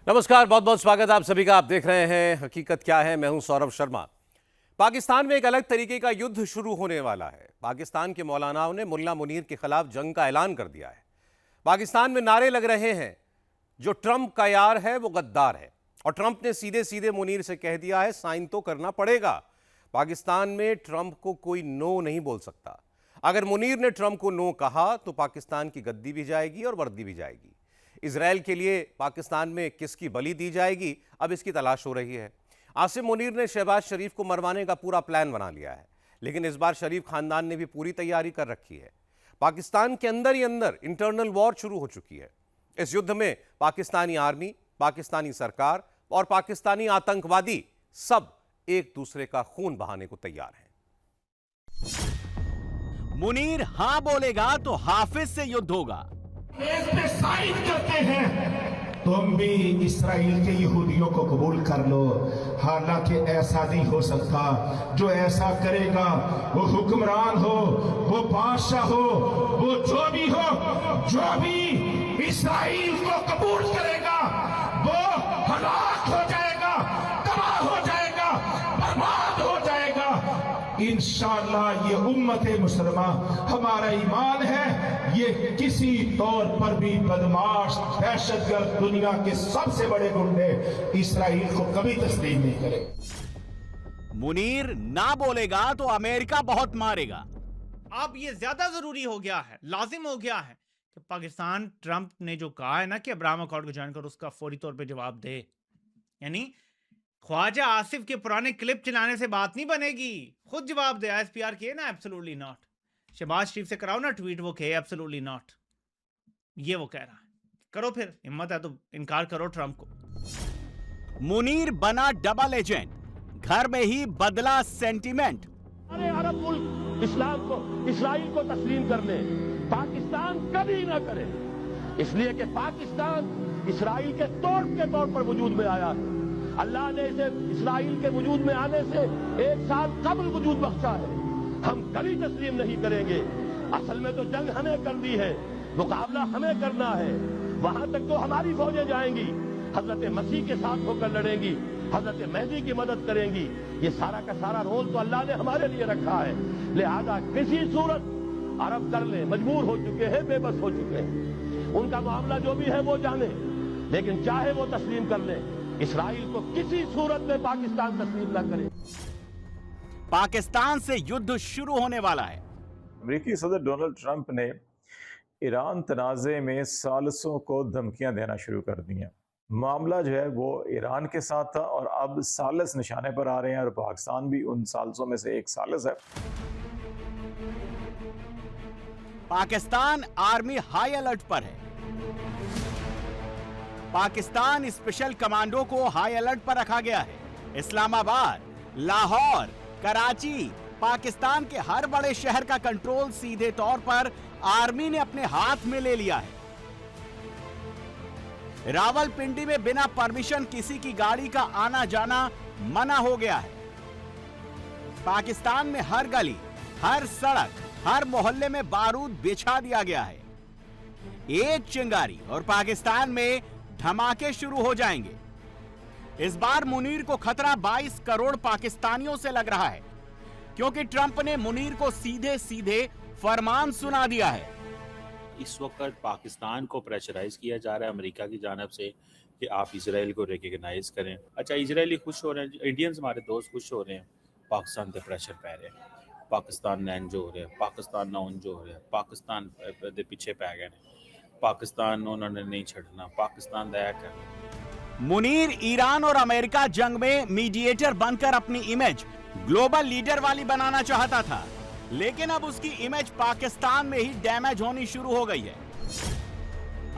नमस्कार, बहुत बहुत स्वागत है आप सभी का। आप देख रहे हैं हकीकत क्या है। मैं हूं सौरभ शर्मा। पाकिस्तान में एक अलग तरीके का युद्ध शुरू होने वाला है। पाकिस्तान के मौलानाओं ने मुल्ला मुनीर के खिलाफ जंग का ऐलान कर दिया है। पाकिस्तान में नारे लग रहे हैं, जो ट्रंप का यार है वो गद्दार है। और ट्रंप ने सीधे सीधे मुनीर से कह दिया है, साइन तो करना पड़ेगा। पाकिस्तान में ट्रंप को कोई नो नहीं बोल सकता। अगर मुनीर ने ट्रंप को नो कहा तो पाकिस्तान की गद्दी भी जाएगी और वर्दी भी जाएगी। इजराइल के लिए पाकिस्तान में किसकी बलि दी जाएगी, अब इसकी तलाश हो रही है। आसिम मुनीर ने शहबाज शरीफ को मरवाने का पूरा प्लान बना लिया है, लेकिन इस बार शरीफ खानदान ने भी पूरी तैयारी कर रखी है। पाकिस्तान के अंदर ही अंदर इंटरनल वॉर शुरू हो चुकी है। इस युद्ध में पाकिस्तानी आर्मी, पाकिस्तानी सरकार और पाकिस्तानी आतंकवादी सब एक दूसरे का खून बहाने को तैयार हैं। मुनीर हां बोलेगा तो हाफिज से युद्ध होगा। इस पे साइन करते हैं, तुम भी इसराइल के यहूदियों को कबूल कर लो। हालांकि ऐसा नहीं हो सकता। जो ऐसा करेगा वो हुक्मरान हो, वो बादशाह हो, वो जो भी इसराइल को कबूल करेगा वो हलाक हो जाएगा, तबाह हो जाएगा, बर्बाद हो जाएगा। इंशाअल्लाह ये उम्मत मुसलमा, हमारा ईमान है, ये किसी तौर पर भी बदमाश दहशतगर्द दुनिया के सबसे बड़े गुंडे इसराइल को कभी तस्लीम नहीं करेंगे। मुनीर ना बोलेगा तो अमेरिका बहुत मारेगा। अब ये ज्यादा जरूरी हो गया है, लाजिम हो गया है कि पाकिस्तान ट्रंप ने जो कहा है ना कि अब्राहम अकॉर्ड को ज्वाइन कर, उसका फौरी तौर पे जवाब दे। यानी ख्वाजा आसिफ के पुराने क्लिप चलाने से बात नहीं बनेगी, खुद जवाब दे। आईएसपीआर किए ना, एब्सोल्युटली नॉट। शहबाज शरीफ से कराओ ना ट्वीट, वो कहे एब्सोल्युटली नॉट। ये वो कह रहा है, करो फिर, हिम्मत है तो इनकार करो ट्रंप को। मुनीर बना डबल एजेंट, घर में ही बदला सेंटीमेंट। सारे अरब मुल्क इस्लाम को, इसराइल को तस्लीम करने, पाकिस्तान कभी ना करे। इसलिए कि पाकिस्तान इसराइल के तौर पर वजूद में आया है। अल्लाह ने इसे इसराइल के वजूद में आने से 1 साल कबल वजूद बख्शा है। हम कभी तस्लीम नहीं करेंगे। असल में तो जंग हमें करनी है, मुकाबला हमें करना है। वहां तक तो हमारी फौजें जाएंगी, हजरत मसीह के साथ होकर लड़ेंगी, हजरत मेहदी की मदद करेंगी। ये सारा का सारा रोल तो अल्लाह ने हमारे लिए रखा है। लिहाजा किसी सूरत अरब कर ले, मजबूर हो चुके हैं, बेबस हो चुके हैं। उनका मामला जो भी है वो जाने, लेकिन चाहे वो तस्लीम कर ले, इसराइल को किसी सूरत में पाकिस्तान तस्लीम न करे। पाकिस्तान से युद्ध शुरू होने वाला है। अमेरिकी सदर डोनाल्ड ट्रंप ने ईरान तनाज़े में सालिसों को धमकियां देना शुरू कर दी हैं। मामला जो है वो ईरान के साथ था और अब सालिस निशाने पर आ रहे हैं और पाकिस्तान भी उन सालिसों में से एक सालिस है। पाकिस्तान आर्मी हाई अलर्ट पर है। पाकिस्तान स्पेशल कमांडो को हाई अलर्ट पर रखा गया है। इस्लामाबाद, लाहौर, कराची, पाकिस्तान के हर बड़े शहर का कंट्रोल सीधे तौर पर आर्मी ने अपने हाथ में ले लिया है। रावलपिंडी में बिना परमिशन किसी की गाड़ी का आना जाना मना हो गया है। पाकिस्तान में हर गली, हर सड़क, हर मोहल्ले में बारूद बिछा दिया गया है। एक चिंगारी और पाकिस्तान में धमाके शुरू हो जाएंगे। इस बार मुनीर को खतरा 22 करोड़ पाकिस्तानियों से लग रहा है, क्योंकि ट्रंप ने मुनीर को सीधे सीधे फरमान सुना दिया है। इस वक्त पाकिस्तान को प्रेशराइज किया जा रहा है अमेरिका की जानिब से कि आप इसराइल को रिकग्नाइज करें। अच्छा, इसराइली खुश हो रहे हैं, इंडियंस हमारे दोस्त खुश हो रहे हैं, पाकिस्तान पे प्रेशर पै रहे हैं। पाकिस्तान ने इंज हो रहे हैं, पाकिस्तान ना उंज हो रहे हैं, पाकिस्तान दे पीछे पै गए, पाकिस्तान उन्होंने नहीं छड़ना, पाकिस्तान दया कर। मुनीर ईरान और अमेरिका जंग में मीडिएटर बनकर अपनी इमेज ग्लोबल लीडर वाली बनाना चाहता था, लेकिन अब उसकी इमेज पाकिस्तान में ही डैमेज होनी शुरू हो गई है।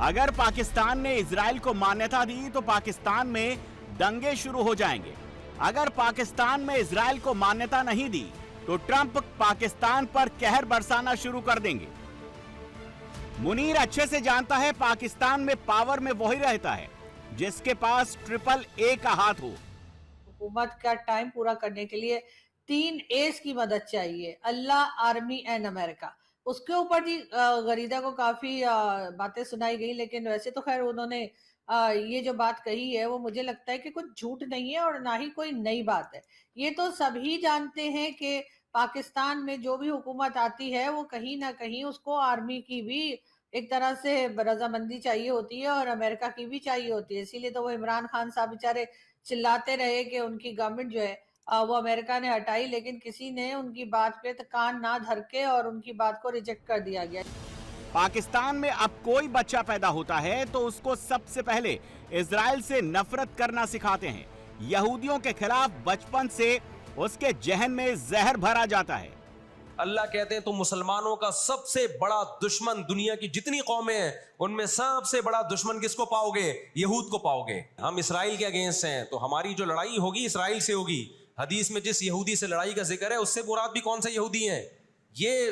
अगर पाकिस्तान ने इजराइल को मान्यता दी तो पाकिस्तान में दंगे शुरू हो जाएंगे। अगर पाकिस्तान में इजराइल को मान्यता नहीं दी तो ट्रंप पाकिस्तान पर कहर बरसाना शुरू कर देंगे। मुनीर अच्छे से जानता है पाकिस्तान में पावर में वही रहता है जिसके पास AAA का हाथ हो। हुकूमत का टाइम पूरा करने के लिए 3 A's की मदद चाहिए, अल्लाह, आर्मी एंड अमेरिका। उसके ऊपर भी गरीदा को काफी बातें सुनाई गई, लेकिन वैसे तो खैर उन्होंने ये जो बात कही है वो मुझे लगता है कि कुछ झूठ नहीं है और ना ही कोई नई बात है। ये तो सभी जानते हैं कि पाकिस्तान में जो भी हुकूमत आती है वो कहीं ना कहीं उसको आर्मी की भी एक तरह से रजामंदी चाहिए होती है और अमेरिका की भी चाहिए होती है। इसीलिए तो वो इमरान खान साहब बेचारे चिल्लाते रहे कि उनकी गवर्नमेंट जो है वो अमेरिका ने हटाई, लेकिन किसी ने उनकी बात पे तो कान ना धर के और उनकी बात को रिजेक्ट कर दिया गया। पाकिस्तान में अब कोई बच्चा पैदा होता है तो उसको सबसे पहले इजराइल से नफरत करना सिखाते हैं। यहूदियों के खिलाफ बचपन से उसके जहन में जहर भरा जाता है। अल्लाह कहते हैं तुम मुसलमानों का सबसे बड़ा दुश्मन, दुनिया की जितनी कौमें हैं उनमें सबसे बड़ा दुश्मन किसको पाओगे? यहूद को पाओगे। हम इसराइल के अगेंस्ट हैं तो हमारी जो लड़ाई होगी इसराइल से होगी। हदीस में जिस यहूदी से लड़ाई का जिक्र है उससे मुराद भी कौन सा यहूदी हैं? ये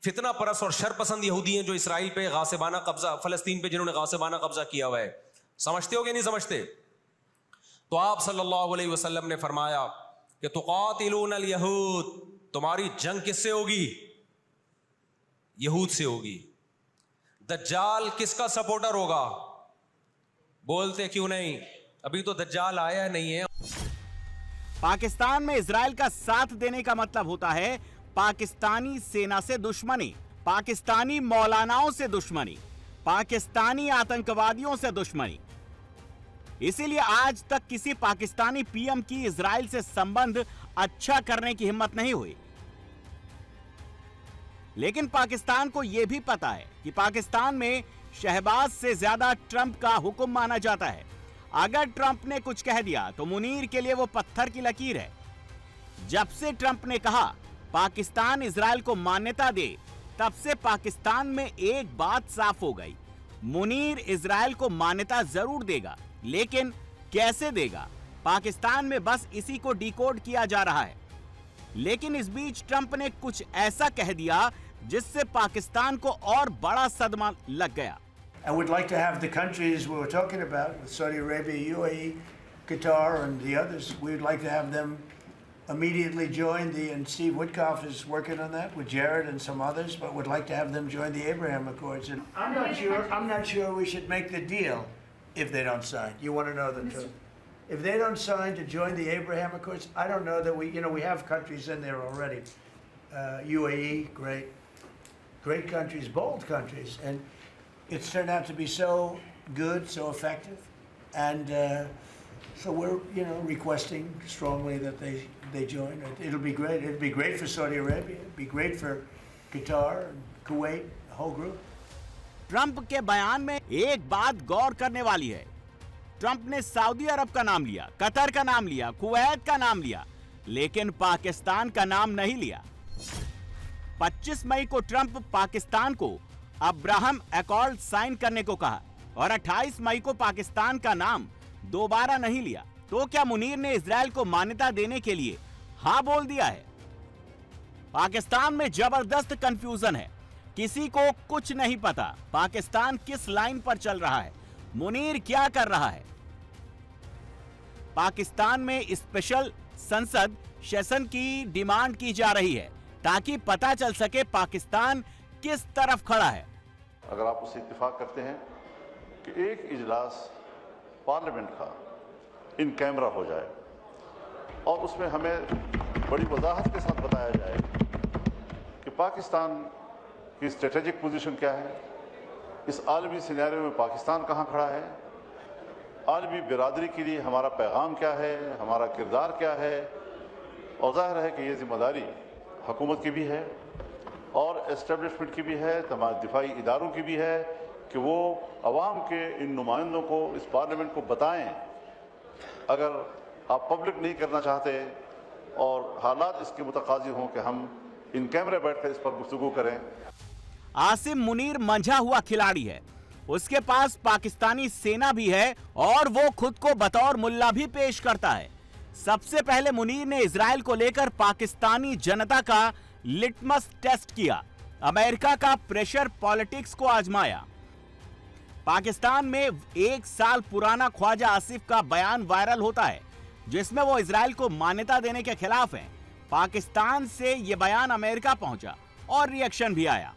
फितना परस और शर पसंद यहूदी हैं जो इसराइल पे गासिबाना कब्जा, फलस्तीन पे जिन्होंने गासिबाना कब्जा किया हुआ है। समझते हो कि नहीं समझते? तो आप सल्लल्लाहु अलैहि वसल्लम ने फरमाया कि तुकातिलून अल यहूद, तुम्हारी जंग किससे होगी? यहूद से होगी। दज्जाल किसका सपोर्टर होगा? बोलते क्यों नहीं? अभी तो दज्जाल आया नहीं है। पाकिस्तान में इजराइल का साथ देने का मतलब होता है पाकिस्तानी सेना से दुश्मनी, पाकिस्तानी मौलानाओं से दुश्मनी, पाकिस्तानी आतंकवादियों से दुश्मनी। इसीलिए आज तक किसी पाकिस्तानी पीएम की इजराइल से संबंध अच्छा करने की हिम्मत नहीं हुई। लेकिन पाकिस्तान को यह भी पता है कि पाकिस्तान में शहबाज से ज्यादा ट्रंप का हुक्म माना जाता है। अगर ट्रंप ने कुछ कह दिया तो मुनीर के लिए वो पत्थर की लकीर है। जब से ट्रंप ने कहा पाकिस्तान इजराइल को मान्यता दे, तब से पाकिस्तान में एक बात साफ हो गई, मुनीर इजराइल को मान्यता जरूर देगा, लेकिन कैसे देगा? पाकिस्तान में बस इसी को डिकोड किया जा रहा है। लेकिन इस बीच ट्रंप ने कुछ ऐसा कह दिया जिससे पाकिस्तान को और बड़ा सदमा लग गया। And we'd like to have the countries we were talking about, with Saudi Arabia, UAE, Qatar, and the others, we'd like to have them immediately join and Steve Witkoff is working on that with Jared and some others, but would like to have them join the Abraham Accords. And I'm not sure we should make the deal if they don't sign. You want to know the truth? If they don't sign to join the Abraham Accords, I don't know that we have countries in there already. UAE, great countries, bold countries, and it's turned out to be so good, so effective, and so we're requesting strongly that they join. It'll be great. It'll be great for Saudi Arabia. It'll be great for Qatar and Kuwait, the whole group. Trump के बयान में एक बात गौर करने वाली है। Trump ने Saudi अरब का नाम लिया, कतर का नाम लिया, कुवैत का नाम लिया, लेकिन पाकिस्तान का नाम नहीं लिया। 25 मई को ट्रंप पाकिस्तान को अब्राहम अकॉर्ड साइन करने को कहा और 28 मई को पाकिस्तान का नाम दोबारा नहीं लिया। तो क्या मुनीर ने इजराइल को मान्यता देने के लिए हां बोल दिया है? पाकिस्तान में जबरदस्त कंफ्यूजन है, किसी को कुछ नहीं पता पाकिस्तान किस लाइन पर चल रहा है, मुनीर क्या कर रहा है। पाकिस्तान में स्पेशल संसद सेशन की डिमांड की जा रही है ताकि पता चल सके पाकिस्तान किस तरफ खड़ा है। अगर आप उससे इत्तेफाक करते हैं कि एक इजलास पार्लियामेंट का इन कैमरा हो जाए और उसमें हमें बड़ी वजाहत के साथ बताया जाए कि पाकिस्तान की स्ट्रेटेजिक पोजीशन क्या है, इस आलमी सिनेरियो में पाकिस्तान कहाँ खड़ा है, आलमी बिरादरी के लिए हमारा पैगाम क्या है, हमारा किरदार क्या है, और जाहिर है कि ये जिम्मेदारी हुकूमत की भी है और एस्टेब्लिशमेंट की भी है, तमाम दिफाई इदारों की भी है कि वो अवाम के इन नुमाइंदों को, इस पार्लियामेंट को बताएं। अगर आप पब्लिक नहीं करना चाहते और हालात इसके मुतकाज़ी हों कि हम इन कैमरे बैठकर इस पर गुफ्तगू करें। आसिम मुनीर मंझा हुआ खिलाड़ी है, उसके पास पाकिस्तानी सेना भी है और वो खुद को बतौर मुल्ला भी पेश करता है। सबसे पहले मुनीर ने इजराइल को लेकर पाकिस्तानी जनता का लिटमस टेस्ट किया, अमेरिका का प्रेशर पॉलिटिक्स को आजमाया। पाकिस्तान में 1 साल पुराना ख्वाजा आसिफ का बयान वायरल होता है जिसमें वो इजराइल को मान्यता देने के खिलाफ हैं। पाकिस्तान से ये बयान अमेरिका पहुंचा और रिएक्शन भी आया।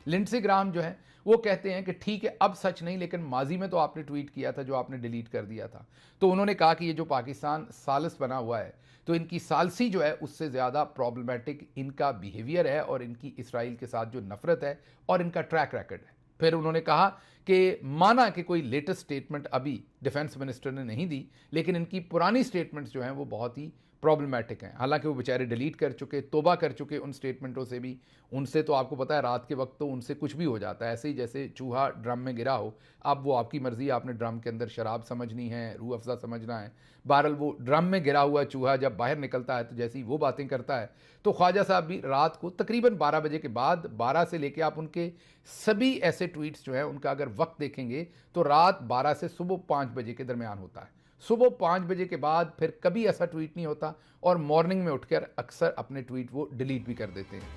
लिंडसे ग्राहम जो है वो कहते हैं कि ठीक है अब सच नहीं, लेकिन माजी में तो आपने ट्वीट किया था जो आपने डिलीट कर दिया था। तो उन्होंने कहा कि ये जो पाकिस्तान सालिस बना हुआ है, तो इनकी सालसी जो है उससे ज़्यादा प्रॉब्लमेटिक इनका बिहेवियर है और इनकी इसराइल के साथ जो नफरत है और इनका ट्रैक रिकॉर्ड है। फिर उन्होंने कहा कि माना कि कोई लेटेस्ट स्टेटमेंट अभी डिफेंस मिनिस्टर ने नहीं दी, लेकिन इनकी पुरानी स्टेटमेंट्स जो हैं वो बहुत ही प्रॉब्लमेटिक हैं। हालांकि वो बेचारे डिलीट कर चुके, तोबा कर चुके उन स्टेटमेंटों से भी। उनसे तो आपको पता है रात के वक्त तो उनसे कुछ भी हो जाता है, ऐसे ही जैसे चूहा ड्रम में गिरा हो। अब वो आपकी मर्ज़ी, आपने ड्रम के अंदर शराब समझनी है, रूह अफ़ज़ा समझना है। बहरहाल वो ड्रम में गिरा हुआ चूहा जब बाहर निकलता है तो जैसी वो बातें करता है। तो ख्वाजा साहब भी रात को तकरीबन 12 बजे के बाद, 12 से लेके आप उनके सभी ऐसे ट्वीट्स जो हैं उनका अगर वक्त देखेंगे तो रात 12 से सुबह 5 बजे के दरमियान होता है। सुबह 5 बजे के बाद फिर कभी ऐसा ट्वीट नहीं होता और मॉर्निंग में उठकर अक्सर अपने ट्वीट वो डिलीट भी कर देते हैं।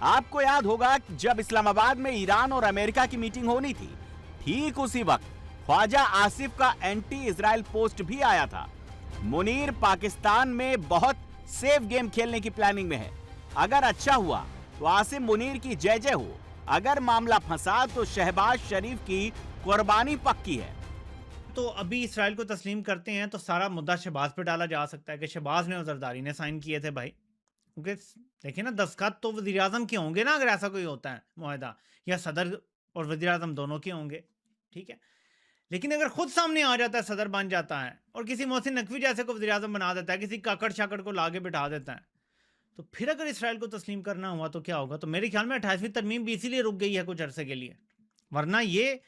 आपको याद होगा कि जब इस्लामाबाद में ईरान और अमेरिका की मीटिंग होनी थी, ठीक उसी वक्त ख्वाजा आसिफ का एंटी इजराइल पोस्ट भी आया था। मुनीर पाकिस्तान में बहुत सेफ गेम खेलने की प्लानिंग में है। अगर अच्छा हुआ तो आसिफ मुनीर की जय जय हो, अगर मामला फंसा तो शहबाज शरीफ की कुर्बानी पक्की है। तो अभी इसराइल को तस्लीम करते हैं तो सारा मुद्दा शहबाज पे डाला जा सकता है कि शहबाज ने और जरदारी ने साइन किए थे भाई, क्योंकि देखिए ना दस्तखत तो वज़ीर आज़म के होंगे ना, अगर ऐसा कोई होता है मुआहदा, या सदर और वज़ीर आज़म दोनों के होंगे, ठीक है। लेकिन अगर खुद सामने आ जाता है, सदर बन जाता है और किसी मोहसिन नकवी जैसे को वज़ीर आज़म बना देता है, किसी काकड़ शाकड़ को लागे बिठा देता है, तो फिर अगर इसराइल को तस्लीम करना हुआ तो क्या होगा? तो मेरे ख्याल में 28वीं तरमीम भी इसीलिए रुक गई है कुछ अरसे के लिए, वरना ये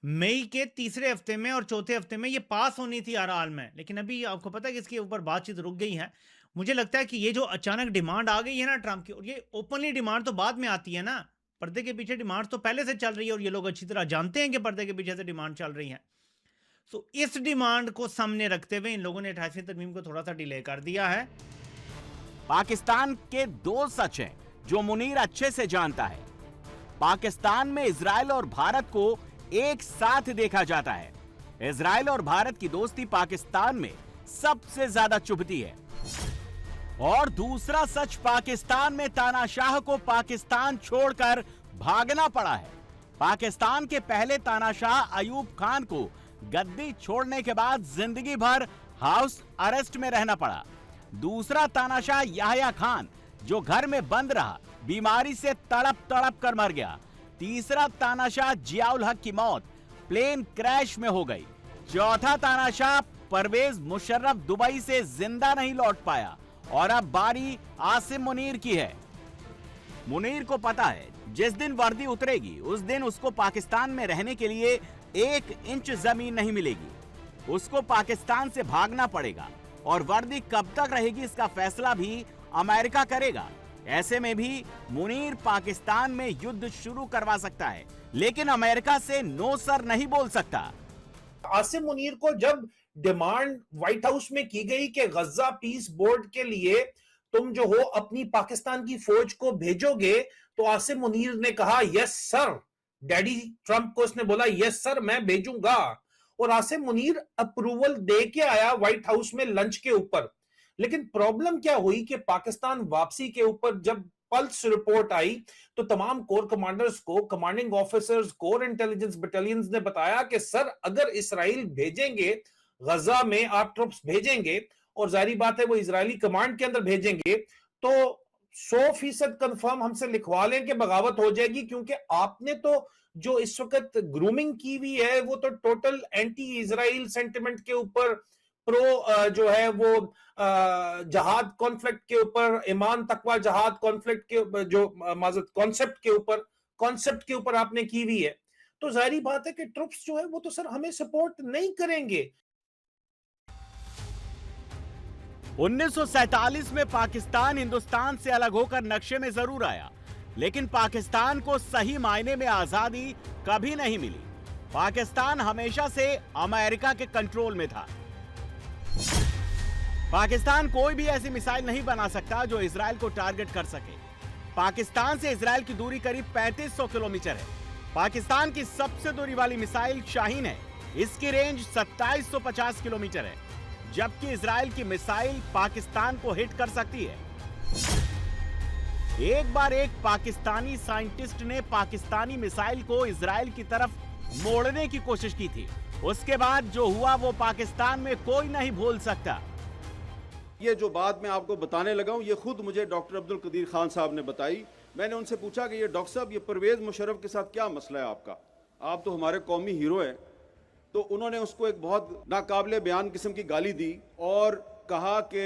मई के तीसरे हफ्ते में और चौथे हफ्ते में ये पास होनी थी हर हाल में। लेकिन अभी आपको पता है कि इसके ऊपर बातचीत रुक गई है। मुझे लगता है कि ये जो अचानक डिमांड आ गई है ना ट्रंप की, और ये ओपनली डिमांड तो बाद में आती है ना, पर्दे के पीछे डिमांड तो पहले से चल रही है और ये लोग अच्छी तरह जानते हैं कि पर्दे के पीछे से डिमांड चल रही है। तो इस डिमांड को सामने रखते हुए इन लोगों ने 28वीं तरमीम को थोड़ा सा डिले कर दिया है। पाकिस्तान के दो सच हैं जो मुनीर अच्छे से जानता है। पाकिस्तान में इजराइल और भारत को एक साथ देखा जाता है। इजराइल और भारत की दोस्ती पाकिस्तान में सबसे ज्यादा चुभती है। और दूसरा सच, पाकिस्तान में तानाशाह को पाकिस्तान छोड़कर भागना पड़ा है। पाकिस्तान के पहले तानाशाह अयूब खान को गद्दी छोड़ने के बाद जिंदगी भर हाउस अरेस्ट में रहना पड़ा। दूसरा तानाशाह याह्या खान जो घर में बंद रहा, बीमारी से तड़प तड़प कर मर गया। तीसरा तानाशाह जियाउल हक की मौत प्लेन क्रैश में हो गई। चौथा तानाशाह परवेज मुशर्रफ दुबई से जिंदा नहीं लौट पाया। और अब बारी आसिम मुनीर की है। मुनीर को पता है जिस दिन वर्दी उतरेगी उस दिन उसको पाकिस्तान में रहने के लिए 1 इंच जमीन नहीं मिलेगी। उसको पाकिस्तान से भागना पड़ेगा और वर्दी कब तक रहेगी इसका फैसला भी अमेरिका करेगा। ऐसे में भी मुनीर पाकिस्तान में युद्ध शुरू करवा सकता है, लेकिन अमेरिका से नो सर नहीं बोल सकता। आसिम मुनीर को जब डिमांड व्हाइट हाउस में की गई कि गजा पीस बोर्ड के लिए तुम जो हो अपनी पाकिस्तान की फौज को भेजोगे, तो आसिम मुनीर ने कहा यस सर। डैडी ट्रंप को उसने बोला यस सर मैं भेजूंगा, और आसिम मुनीर अप्रूवल दे के आया व्हाइट हाउस में लंच के ऊपर। लेकिन प्रॉब्लम क्या हुई कि पाकिस्तान वापसी के ऊपर जब पल्स रिपोर्ट आई तो तमाम कोर कमांडर्स को, commanding officers, core intelligence battalions ने बताया कि सर अगर इसराइल भेजेंगे, गजा में आप ट्रुप्स भेजेंगे और जाहिर बात है वो इजरायली कमांड के अंदर भेजेंगे, तो 100% कंफर्म हमसे लिखवा लें कि बगावत हो जाएगी, क्योंकि आपने तो जो इस वक्त ग्रूमिंग की हुई है वो तो टोटल एंटी इजराइल सेंटिमेंट के ऊपर, प्रो जो है वो जहाद कॉन्फ्लिक्ट के ऊपर, ईमान तकवा जहाद कॉन्फ्लिक्ट के जो माजरत कॉन्सेप्ट के ऊपर आपने की हुई है। तो जाहिर बात है कि ट्रुप्स जो है वो तो सर हमें सपोर्ट नहीं करेंगे। 1947 में पाकिस्तान हिंदुस्तान से अलग होकर नक्शे में जरूर आया, लेकिन पाकिस्तान को सही मायने में आजादी कभी नहीं मिली। पाकिस्तान हमेशा से अमेरिका के कंट्रोल में था। पाकिस्तान कोई भी ऐसी मिसाइल नहीं बना सकता जो इजराइल को टारगेट कर सके। पाकिस्तान से इजराइल की दूरी करीब 3500 किलोमीटर है। पाकिस्तान की सबसे दूरी वाली मिसाइल शाहीन है, इसकी रेंज 2750 किलोमीटर है, जबकि इजराइल की मिसाइल पाकिस्तान को हिट कर सकती है। एक बार एक पाकिस्तानी साइंटिस्ट ने पाकिस्तानी मिसाइल को इजराइल की तरफ मोड़ने की कोशिश की थी। उसके बाद जो हुआ वो पाकिस्तान में कोई नहीं भूल सकता। ये जो बात मैं आपको बताने लगा हूं, ये खुद मुझे डॉक्टर अब्दुल कदीर खान साहब ने बताई। मैंने उनसे पूछा कि ये डॉक्टर साहब, ये परवेज मुशर्रफ के साथ क्या मसला है आपका, आप तो हमारे कौमी हीरो हैं। तो उन्होंने उसको एक बहुत नाकाबिले बयान किस्म की गाली दी और कहा कि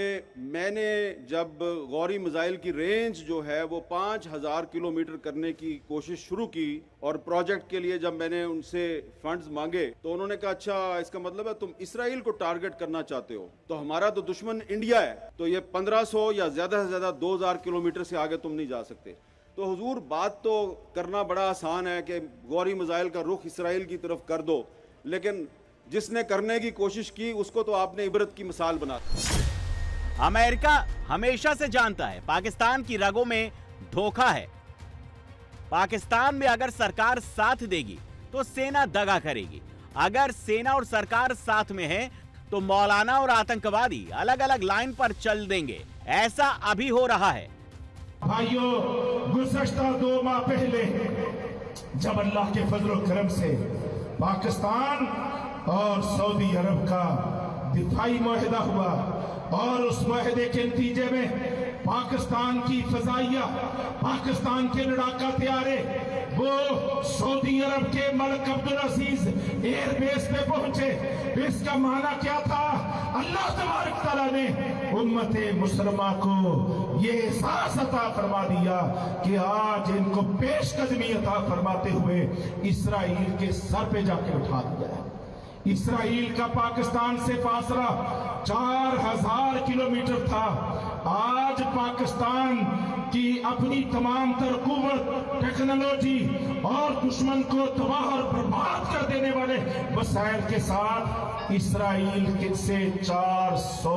मैंने जब गौरी मिसाइल की रेंज जो है वो 5000 किलोमीटर करने की कोशिश शुरू की और प्रोजेक्ट के लिए जब मैंने उनसे फंड्स मांगे तो उन्होंने कहा अच्छा इसका मतलब है तुम इसराइल को टारगेट करना चाहते हो, तो हमारा तो दुश्मन इंडिया है, तो ये 1500 या ज़्यादा से ज़्यादा 2000 किलोमीटर से आगे तुम नहीं जा सकते। तो हुजूर बात तो करना बड़ा आसान है कि गौरी मिसाइल का रुख इसराइल की तरफ कर दो, लेकिन जिसने करने की कोशिश की उसको तो आपने इबरत की मिसाल बना दी। अमेरिका हमेशा से जानता है पाकिस्तान की रगों में धोखा है। पाकिस्तान में अगर सरकार साथ देगी तो सेना दगा करेगी, अगर सेना और सरकार साथ में है तो मौलाना और आतंकवादी अलग अलग लाइन पर चल देंगे। ऐसा अभी हो रहा है। भाइयों, गुज़श्ता 2 माह पहले जब अल्लाह के फजल करम से पाकिस्तान और सऊदी अरब का दिफाई मुआहिदा हुआ और उस मुआहिदे के नतीजे में पाकिस्तान की फजाइया, पाकिस्तान के लड़ाका तैयारे वो सऊदी अरब के मलिक अब्दुल अजीज एयरबेस पे पहुंचे। इसका माना क्या था? अल्लाह तबारक तआला ने उम्मते मुसलमा को ये एहसास अता फरमा दिया कि आज इनको पेशकदमी अता फरमाते हुए इसराइल के सर पे जाके उठा दिया है। इसराइल का पाकिस्तान से फासला 4000 किलोमीटर था। आज पाकिस्तान की अपनी तमाम तर कुव्वत, टेक्नोलॉजी और दुश्मन को तबाह और बर्बाद कर देने वाले वसाइल के साथ इसराइल से 400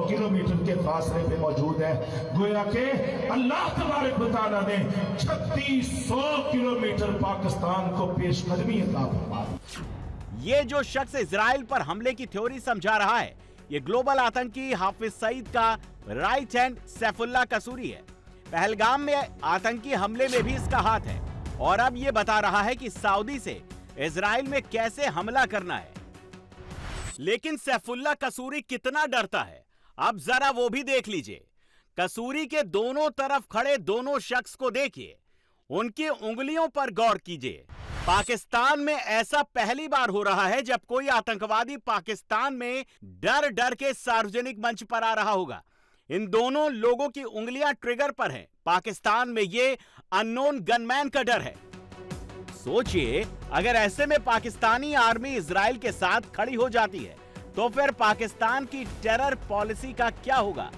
किलोमीटर के फासले पे मौजूद है। गोया के अल्लाह तबारक व तआला ने 3600 किलोमीटर पाकिस्तान को पेशकदमी अता फरमा दी। ये जो शख्स इजराइल पर हमले की थ्योरी समझा रहा है, ये ग्लोबल आतंकी हाफिज सईद का राइट हैंड सैफुल्लाह कसूरी है। पहलगाम में आतंकी हमले में भी इसका हाथ है और अब ये बता रहा है कि सऊदी से इजराइल में कैसे हमला करना है। लेकिन सैफुल्लाह कसूरी कितना डरता है, अब जरा वो भी देख लीजिए। कसूरी के दोनों तरफ खड़े दोनों शख्स को देखिए, उनकी उंगलियों पर गौर कीजिए। पाकिस्तान में ऐसा पहली बार हो रहा है जब कोई आतंकवादी पाकिस्तान में डर डर के सार्वजनिक मंच पर आ रहा होगा। इन दोनों लोगों की उंगलियां ट्रिगर पर हैं। पाकिस्तान में ये अननोन गनमैन का डर है। सोचिए, अगर ऐसे में पाकिस्तानी आर्मी इजराइल के साथ खड़ी हो जाती है तो फिर पाकिस्तान की टेरर पॉलिसी का क्या होगा।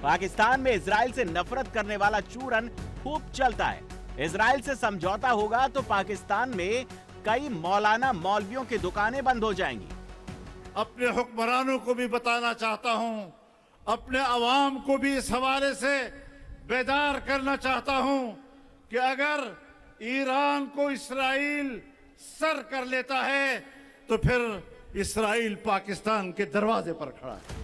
पाकिस्तान में इजराइल से नफरत करने वाला चूरन खूब चलता है। इजराइल से समझौता होगा तो पाकिस्तान में कई मौलाना मौलवियों की दुकानें बंद हो जाएंगी। अपने हुक्मरानों को भी बताना चाहता हूं, अपने अवाम को भी इस हवाले से बेदार करना चाहता हूं कि अगर ईरान को इस्राइल सर कर लेता है तो फिर इस्राइल पाकिस्तान के दरवाजे पर खड़ा है।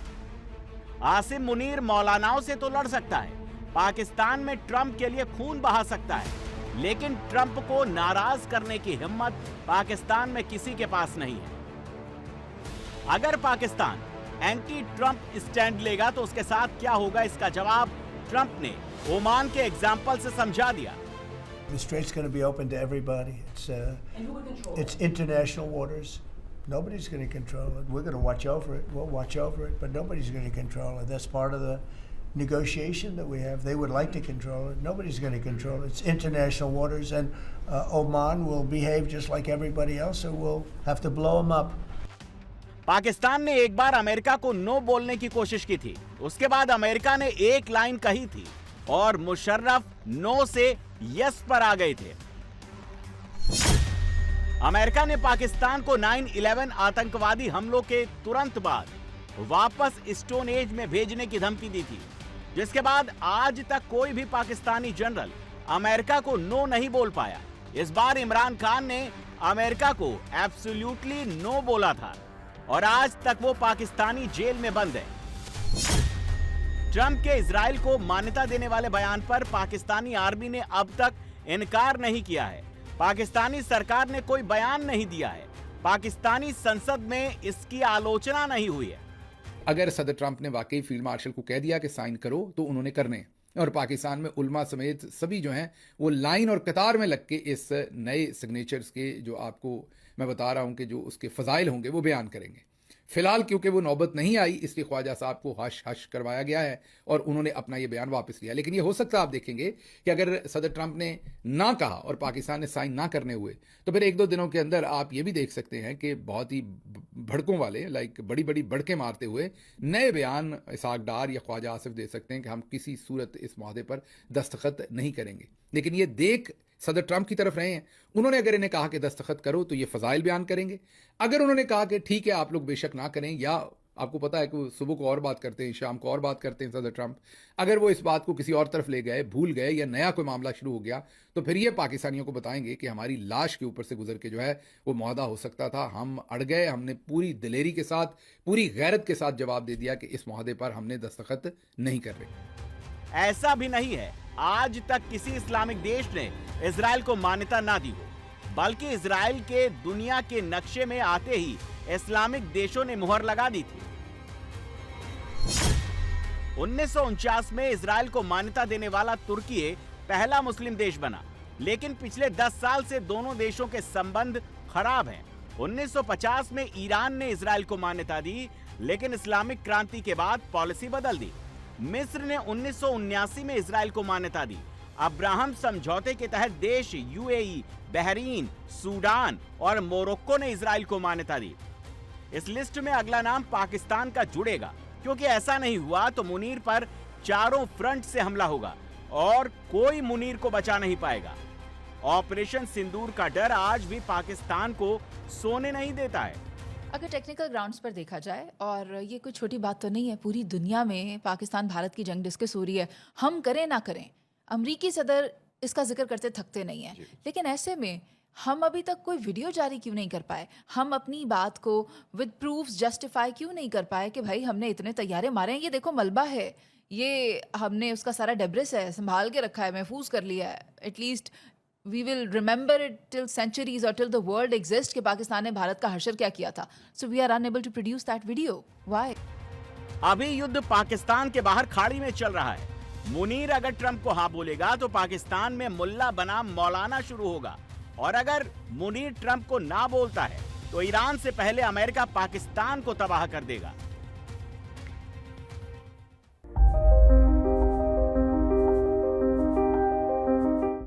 आसिम मुनीर मौलानाओं से तो लड़ सकता है, पाकिस्तान में ट्रंप के लिए खून बहा सकता है, लेकिन ट्रंप को नाराज करने की हिम्मत पाकिस्तान में किसी के पास नहीं है। अगर पाकिस्तान एंटी ट्रंप स्टैंड लेगा तो उसके साथ क्या होगा, इसका जवाब ट्रंप ने ओमान के एग्जाम्पल से समझा दिया। The strait's going to be open to everybody. It's international waters. Nobody's going to control it. We're going to watch over it. We'll watch over it, but nobody's going to control it. That's part of the negotiation that we have. They would like to control it. Nobody's going to control it. It's international waters, and Oman will behave just like everybody else, so we'll have to blow them up. Pakistan ने एक बार America को no बोलने की कोशिश की थी, उसके बाद अमेरिका ने एक लाइन कही थी और मुशर्रफ नो से यस पर आ गए थे। अमेरिका ने पाकिस्तान को 9/11 आतंकवादी हमलों के तुरंत बाद वापस स्टोन एज में भेजने की धमकी दी थी, जिसके बाद आज तक कोई भी पाकिस्तानी जनरल अमेरिका को नो नहीं बोल पाया। इस बार इमरान खान ने अमेरिका को एब्सोल्युटली नो बोला था और आज तक वो पाकिस्तानी जेल में बंद है। ट्रंप के इजराइल को मान्यता देने वाले बयान पर पाकिस्तानी आर्मी ने अब तक इनकार नहीं किया है। पाकिस्तानी सरकार ने कोई बयान नहीं दिया है। पाकिस्तानी संसद में इसकी आलोचना नहीं हुई है। अगर सदर ट्रंप ने वाकई फील्ड मार्शल को कह दिया कि साइन करो तो उन्होंने करने, और पाकिस्तान में उल्मा समेत सभी जो हैं वो लाइन और कतार में लग के इस नए सिग्नेचर्स के जो आपको मैं बता रहा हूं कि जो उसके फजाइल होंगे वो बयान करेंगे। फिलहाल क्योंकि वो नौबत नहीं आई इसलिए ख्वाजा साहब को हश हश करवाया गया है और उन्होंने अपना ये बयान वापस लिया। लेकिन ये हो सकता है आप देखेंगे कि अगर सदर ट्रंप ने ना कहा और पाकिस्तान ने साइन ना करने हुए तो फिर 1-2 दिनों के अंदर आप ये भी देख सकते हैं कि बहुत ही भड़कों वाले बड़ी बड़ी भड़के मारते हुए नए बयान इसहाक डार या ख्वाजा आसिफ दे सकते हैं कि हम किसी सूरत इस मुआहदे पर दस्तखत नहीं करेंगे। लेकिन ये देख सदर ट्रंप की तरफ रहे हैं। उन्होंने अगर इन्हें कहा कि दस्तखत करो तो ये फजाइल बयान करेंगे। अगर उन्होंने कहा कि ठीक है आप लोग बेशक ना करें, या आपको पता है कि वो सुबह को और बात करते हैं, शाम को और बात करते हैं सदर ट्रंप, अगर वो इस बात को किसी और तरफ ले गए, भूल गए या नया कोई मामला शुरू हो गया तो फिर ये पाकिस्तानियों को बताएंगे कि हमारी लाश के ऊपर से गुजर के जो है वो मुआहदा हो सकता था, हम अड़ गए, हमने पूरी दिलेरी के साथ पूरी गैरत के साथ जवाब दे दिया कि इस मुआहदे पर हमने दस्तखत नहीं कर रहे। ऐसा भी नहीं है आज तक किसी इस्लामिक देश ने इजराइल को मान्यता ना दी हो, बल्कि इजराइल के दुनिया के नक्शे में आते ही इस्लामिक देशों ने मुहर लगा दी थी। 1949 में इजराइल को मान्यता देने वाला तुर्की पहला मुस्लिम देश बना, लेकिन पिछले 10 साल से दोनों देशों के संबंध खराब हैं। 1950 में ईरान ने इजराइल को मान्यता दी, लेकिन इस्लामिक क्रांति के बाद पॉलिसी बदल दी। मिस्र ने 1979 में इजराइल को मान्यता दी। अब्राहम समझौते के तहत देश यूएई, बहरीन, सूडान और मोरक्को ने इजराइल को मान्यता दी। इस लिस्ट में अगला नाम पाकिस्तान का जुड़ेगा, क्योंकि ऐसा नहीं हुआ तो मुनीर पर चारों फ्रंट से हमला होगा और कोई मुनीर को बचा नहीं पाएगा। ऑपरेशन सिंदूर का डर आज भी पाकिस्तान को सोने नहीं देता है। अगर टेक्निकल ग्राउंड्स पर देखा जाए, और ये कोई छोटी बात तो नहीं है, पूरी दुनिया में पाकिस्तान भारत की जंग डिस्कस हो रही है, हम करें ना करें, अमरीकी सदर इसका जिक्र करते थकते नहीं है। लेकिन ऐसे में हम अभी तक कोई वीडियो जारी क्यों नहीं कर पाए? हम अपनी बात को विद प्रूफ्स जस्टिफाई क्यों नहीं कर पाए कि भाई हमने इतने तैयारे मारे हैं, ये देखो मलबा है, ये हमने उसका सारा डेब्रिस है संभाल के रखा है, महफूज कर लिया है, at least we will remember it till centuries or till the world exists कि पाकिस्तान ने भारत का हशर क्या किया था। So we are unable to produce that video. Why? अभी युद्ध पाकिस्तान के बाहर खाड़ी में चल रहा है। मुनीर अगर ट्रंप को हाँ बोलेगा तो पाकिस्तान में मुल्ला बनाम मौलाना शुरू होगा, और अगर मुनीर ट्रंप को ना बोलता है तो ईरान से पहले अमेरिका पाकिस्तान को तबाह कर देगा।